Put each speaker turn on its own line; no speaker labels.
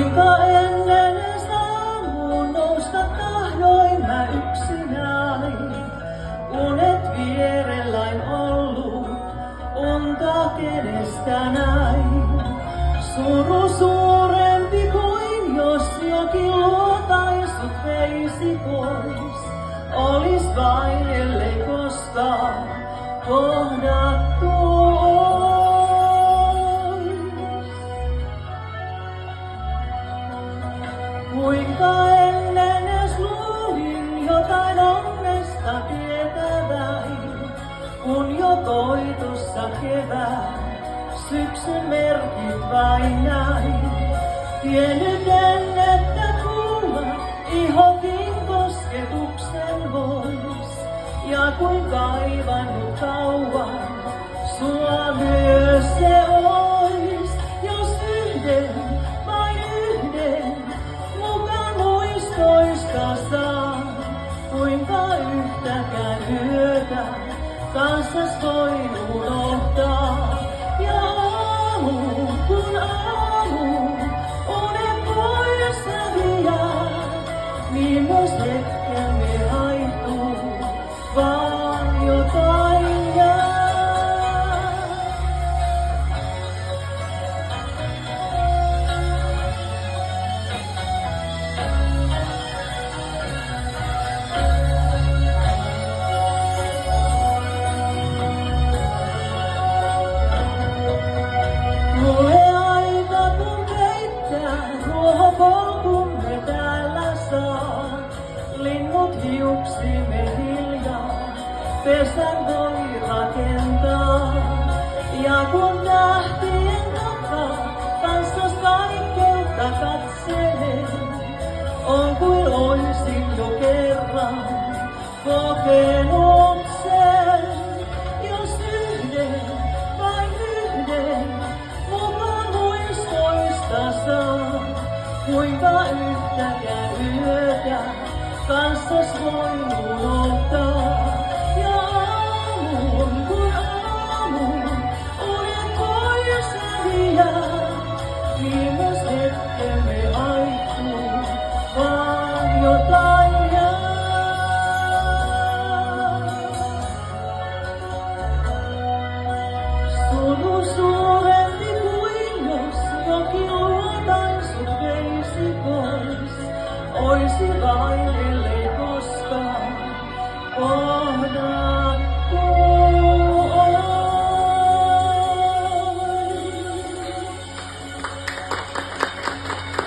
Kuinka ennen aamuun nousta tahdoin mä yksinäin. Unet vierelläin ollut, unta kenestä näin. Suru suurempi kuin jos jokin luotaisut veisi pois. Olis vain ellei koskaan kohdattu ois. Kuinka ennen edes luulin jotain onnesta tietäväin, kun jo koitossa kevään syksyn merkit vain näin. Tiennyt että kuulla ihokin kosketuksen vois, ja kuin kaivannut kauan sua myös se ois. Jos yhden, vain yhden, mukaan muistoista saa, kuinka yhtäkään yötä kanssas voin unohtaa. Ja aamuun kun aamuun unen pois häviää, niin myös hetkemme haihtuu, vaan jotain jää. Mulle aika kun peittää tuohon polkuun me täällä saa. Linnut hiuksimme hiljaa, pesän voi rakentaa. Ja kun tähtien takaa kanssas kaikkeutta katselen, on kuin oisin jo kerran kokenut sen. Jos yhden, vain yhden, mukaan muistoista saa, kuinka yhtäkään yötä kanssas voin unohtaa. Ja aamuun kun aamuun unet pois häviää, niin myös hetkemme haihtuu, vaan jotain jää. Suru suurempi kuin jos jokin luotaisut veisi pois. Oisi vain ellei koskaan kohda.